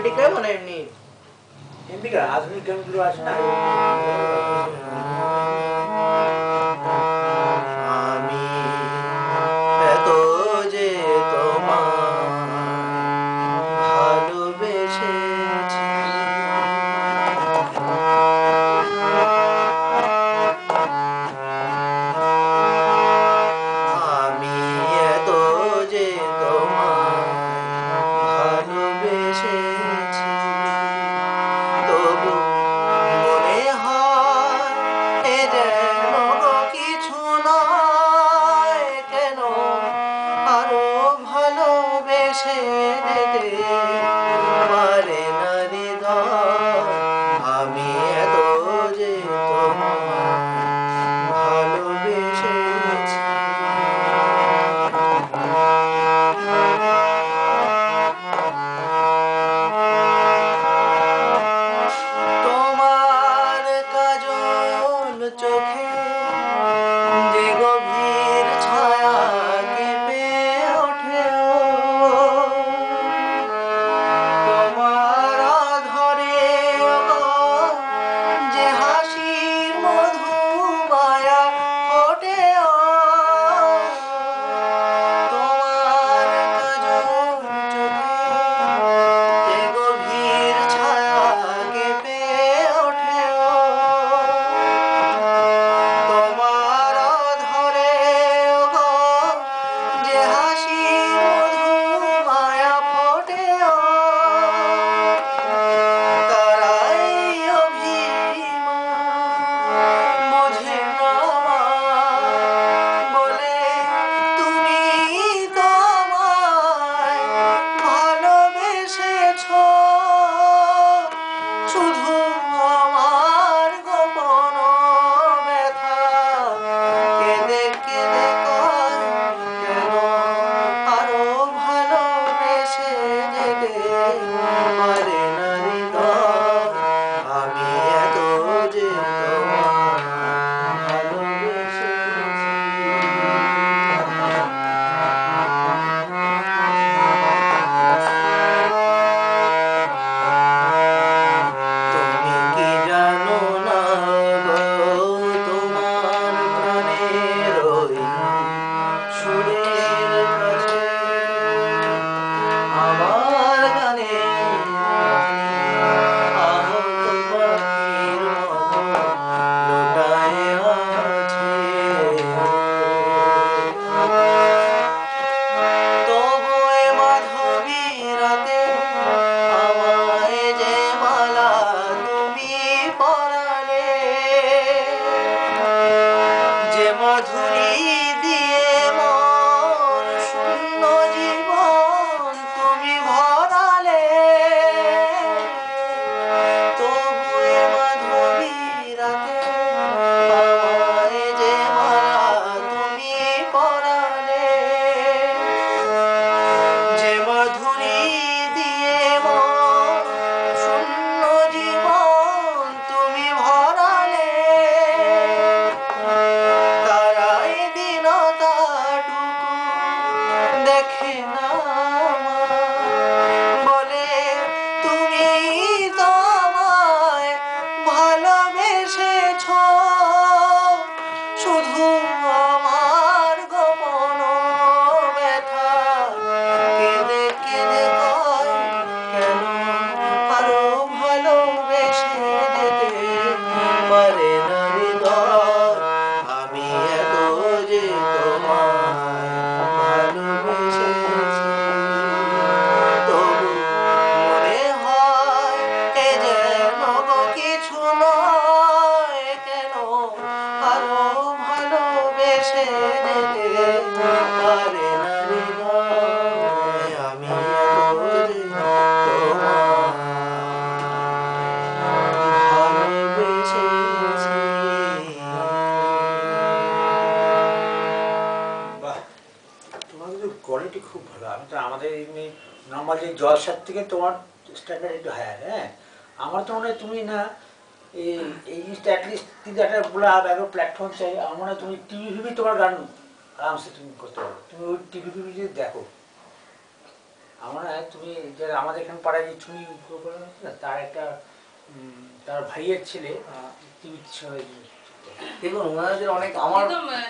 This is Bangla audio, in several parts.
রোমান্টিক গাইবো না এমনি? এমনি গান, আধুনিক গানগুলো আছে না। আমি এত যে তোমায় ভালোবেসেছি, আমি এত যে তোমায় ভালোবেসেছি, তবু মনে হয় এ যেন কিছু নয়, কেন আরো ভালোবেসে যেতে পারে না হৃদয়। আমি এত যে তোমায় ভালোবেসেছি। তোমার কাজল চোখে যে গভীর ছায়া কেঁপে ওঠে, তোমার আধরে যে হাসির মধু মায়া ফোটে, তোমার কাজল চোখে যে গভীর ছায়া কেঁপে ওঠে, তোমার ধরে যে হাসির মধু মায়া ফোটে, তারাই অভিমান বোঝে না বলে তুমি তোমায় ভালোবেসেছো, শুধু আমার গোপন ব্যথা কেঁদে কেঁদে কয়, কেন আরো ভালোবেসে যেতে পারে না হৃদয়। আমি এত যে তোমায় ভালোবেসেছি। তুমি কি জানো না গো, তোমার প্রাণের ওই সুরের কাছে আমার গানে আহত পাখির মতো লুটায়ে আছে। তবু এ মাধবী রাতে আমায় যে মালা তুমি পরালে, যে মাধুরী দিয়ে মন শূন্য জীবন তুমি ভরালে, তবু এ মাধবী রাতে আমায় যে মালা তুমি পরালে, যে মাধুরী দিয়ে মন শূন্য জীবন তুমি ভরালে, তারাই দীনতাটুকু দেখে না বলে তুমি তোমায় ভালোবেসেছো, শুধু আমার গোপন ব্যথা কেঁদে কেঁদে কয়, কেন আরো ভালোবেসে যেতে পারে না হৃদয়। আমি এত যে তোমায় ভালোবেসেছি, তবু মনে হয় এ যেন কিছু নয়, কেন আরো ভালোবেসে যেতে পারে না হৃদয়। আমি এত যে তোমায় ভালোবেসেছি। বাহ, তোমার কিন্তু কোয়ালিটি খুব ভালো। আমি তো আমাদের এমনি নর্মাল যে জলসার থেকে তোমার স্ট্যান্ডার্ড একটু হায়ার। হ্যাঁ, আমার তো মনে হয় তুমি না এই জিনিসটা অ্যাটলিস্ট 3-4টা বলে আরো প্ল্যাটফর্ম চাই। আমার মনে হয় তুমি টিভি তোমার গান আরামসে তুমি করতে পারো। তুমি ওই টিভি যদি দেখো আমার তুমি যারা আমাদের এখানে পাড়ায় যে ছুরি না তার একটা তার ভাইয়ের ছেলে দেখুন ওনাদের অনেক আমার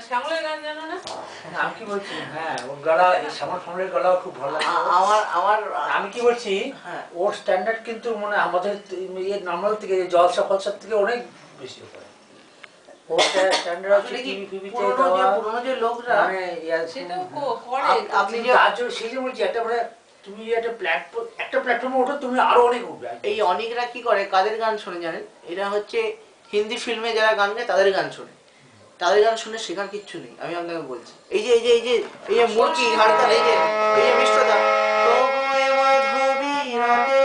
শ্যামলের গান জানো না? আমি কি বলছি হ্যাঁ ওর গলা এই শ্যামলের গলাও খুব ভালো লাগে আমার আমি কি বলছি হ্যাঁ ওর স্ট্যান্ডার্ড কিন্তু মানে আমাদের নর্মাল থেকে জলসা ফলসার থেকে অনেক বেশি উপরে ওর স্ট্যান্ডার্ড হচ্ছে টিভি ফিভিতে পুরোনো যে লোকরা মানে সেটাও করে। আপনি যে তার জন্য সেই যে বলছি একটা মানে তুমি একটা প্ল্যাটফর্মে ওঠো তুমি আরো অনেক উঠবে এই অনেকরা কি করে কাদের গান শোনে জানেন, এরা হচ্ছে হিন্দি ফিল্মে যারা গান গায় তাদের গান শোনে, তাদের গান শুনে শেখার কিচ্ছু নেই। আমি আপনাকে বলছি এই যে এই যে এই যে এই যে মুরকি হারকাল এই যে মিষ্টতা তবুয়ে মাধবী রাতে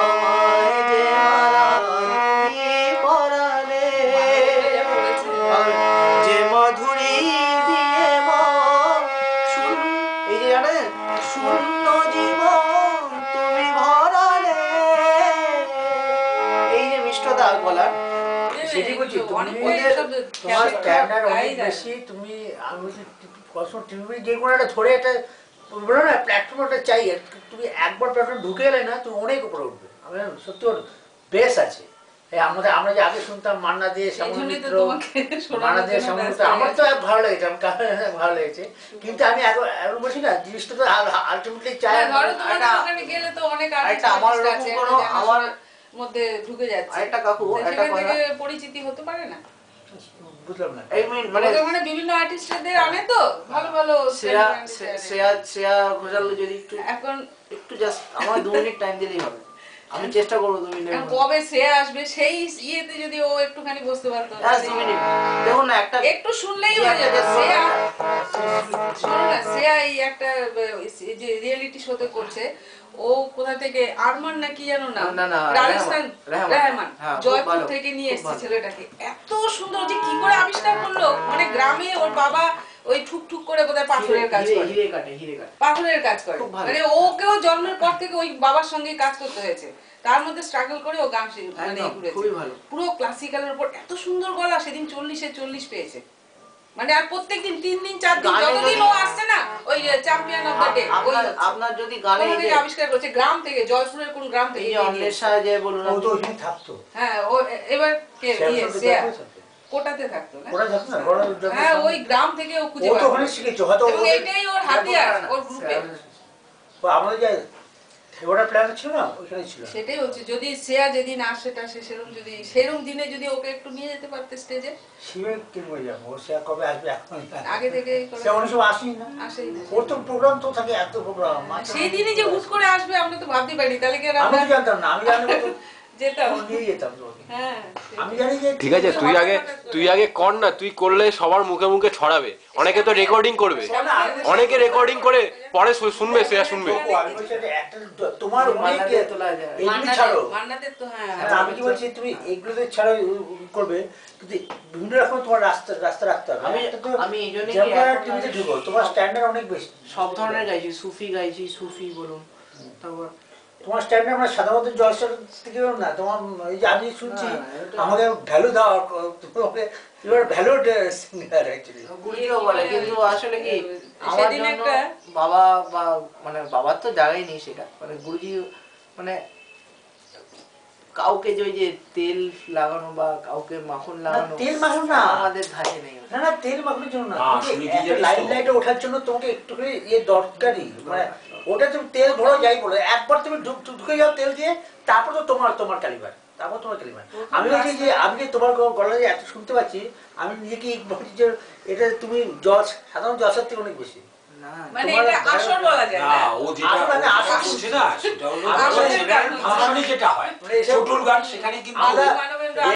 আমায় যে মালা দিয়ে পরালে যে মাধুরী দিয়ে মন এই যে জানেন শূন্য জীবন তুমি ভরালে, এই যে মিষ্টতা গলার সেটি বলছি অনেক তুমি তোমার সব স্ট্যান্ডার্ড গাই অনেক যায়। বেশি তুমি আমি বলছি কসমো টিভি যে কোনো একটা ধরে একটা বলো না প্ল্যাটফর্মটা চাই তুমি একবার প্ল্যাটফর্ম ঢুকে এলে না তুমি অনেক উপরে উঠবে আমি সত্যি ওর বেশ আছে এই আমাদের আমরা যে আগে শুনতাম মান্না দিয়ে এই শ্যামল জন্যই তো মিত্র তোমাকে শোনানোর মান্না দিয়ে জন্য শ্যামল ব্যস্ত মিত্র হয়ে আমার তো গেছি। ভালো লেগেছে আমার ভালো লেগেছে কিন্তু আমি এখন বলছি না জিনিসটা তো আলটিমেটলি চাই হ্যাঁ, ধরো তোমাদের একটা- ওখানে গেলে তো অনেক একটা আমার artist ওরকম আছে, কোনো একটা আমার জানাশোনার মধ্যে ঢুকে যাচ্ছে। আরেকটা কাকু তো একটা সেখান কথা থেকে পরিচিতি হতে পারে না? বুঝলাম না এই মানে ওদের ওখানে বিভিন্ন আর্টিস্টদের আনে তো ভালো ভালো শ্রেয়া celebrity আনে। শ্রেয়া ঘোষাল যদি একটু এখন একটু জাস্ট আমার 2 মিনিট টাইম দিলেই হবে, আমি চেষ্টা করবো 2 মিনিট। এখন কবে শ্রেয়া আসবে সেই ইয়েতে যদি ও একটুখানি বসতে পারতো, জাস্ট 2 মিনিট দেখুন না একটা একটু শুনলেই হয়ে যাবে। শ্রেয়া শোনো না, শ্রেয়া এই একটা যে রিয়েলিটি শোতে করছে, ও কোথা থেকে আরমান না কি জানো না, না, না, রাজস্থান রেহমান। হ্যাঁ, খুব জয়পুর ভালো, থেকে নিয়ে খুব এসেছে ভালো। ছেলেটাকে। এত সুন্দর যে কি করে আবিষ্কার করলো, মানে গ্রামে ওর বাবা ওই ঠুক ঠুক করে কোথায় পাথরের কাজ করে, হিরে কাটে পাথরের কাজ করে, খুব ভালো। মানে ওকেও জন্মের পর থেকে ওই বাবার সঙ্গে কাজ করতে হয়েছে, তার মধ্যে স্ট্রাগল করে ও গান মানে একদম, ঘুরেছে। খুবই ভালো। পুরো ক্লাসিক্যালের উপর এত সুন্দর গলা, সেদিন 40-40 পেয়েছে। মানে আর প্রত্যেকদিন 3 দিন 4 দিন গানে যতদিন যদি- ও আসছে না, ওই চ্যাম্পিয়ন অফ দ্য ডে ওই আপনার যদি গানে কোথা এই থেকে যে- আবিষ্কার করছে, গ্রাম থেকে, জয়পুরের কোন গ্রাম থেকে এই যে নিয়ে অন্বেষা যে বলুন ও তো আপনি, ওইখানে থাকতো হ্যাঁ ও এবার কে শ্যামল তো শ্রেয়া থাকতো। কোটাতে থাকতো না, ওরা থাকতো না ওরা হ্যাঁ ওই গ্রাম থেকে ও খুঁজে ও তো বার ওখানে করেছে। শিখেছে হয়তো এবং এইটাই ওর হাতিয়ার ওর গ্রুপে। আমাদের যে ওটা প্ল্যান ছিল না ওইখানে ছিল সেটাই হচ্ছে, যদি শ্রেয়া যেদিন আসে সেরকম দিনে যদি ওকে একটু নিয়ে যেতে পারতে স্টেজে, শিবে কিনবো যাবো ও সে কবে আসবে এখন আগে থেকে সে অনেক সময় আসেই না আসেই না। ওর তো প্রোগ্রাম তো থাকে এত প্রোগ্রাম সেই দিনই যে হুট করে আসবে আমরা তো ভাবতে পারি, তাহলে কি আর আমি আমরা তো জানতাম না আমি জানলে তো যেতাম? নিয়ে যেতাম তো ওকে। হ্যাঁ আমি জানি যে ঠিক আছে, তুই আগে কর না, তুই করলে সবার মুখে মুখে ছড়াবে, অনেকে তো রেকর্ডিং করবে, অনেকে রেকর্ডিং করে পরে শুনবে, সে শুনবে। ও, আমি বলছি যে একটা তোমার অনেক মান্নাতে তোলা যায়। এগুলি ছাড়ো মান্নাদের তো হ্যাঁ হ্যাঁ, আমি কি বলছি তুমি এগুলোতে ছাড়াও করবে কিন্তু বিভিন্ন রকম তোমার রাস্তা রাখতে হবে একটা তো আমি এই জন্যই যেমন কি এখন টিভিতে ঢুকো তোমার স্ট্যান্ডার্ড অনেক বেশি সব ধরনের গাইছি, সুফি বলুন, তারপর তোমার স্ট্যান্ডার্ড আমরা সাধারণত জলসার থেকেও না তোমার এই যে আমি শুনছি না, এটা- আমাকে ভ্যালু দাও তোমাকে ইউর ভ্যালুড সিঙ্গার অ্যাকচুয়ালি গুরুজিও বলে, কিন্তু আসলে কি আমার সেদিন জন্য একটা- বাবা বা মানে বাবার তো জায়গাই নেই সেটা, মানে গুরুজি মানে কাউকে যে ওই যে তেল লাগানো বা কাউকে মাখন লাগানো, তেল মাখন না। আমাদের ধারে নেই। না না তেল মাখানোর জন্য না না, আসলে কি জানিস তো? লাইট লাইটে ওঠার জন্য তোমাকে একটু করে ইয়ে দরকারি মানে ওটা তুমি তেল ভরো যাই বলো একবার তুমি ঢুকে যাও তেল দিয়ে তারপর তো তোমার কালিবার তারপর তোমার কালিবার আমি বলছি যে আমি যে তোমার গলায় এত শুনতে পাচ্ছি আমি নিজেকে বলছি যে এটা তুমি সাধারণ জলসার থেকে অনেক বেশি না মানে তোমার এটা আসর বলা যায় না না? ও যেটা আসলে না, আসলে বলছে না সেটা হলো আসলে সেখানে গান। ফাংশনে যেটা হয় মানে এসব- ছোটুর গান সেখানে কিন্তু আমরা- মানবের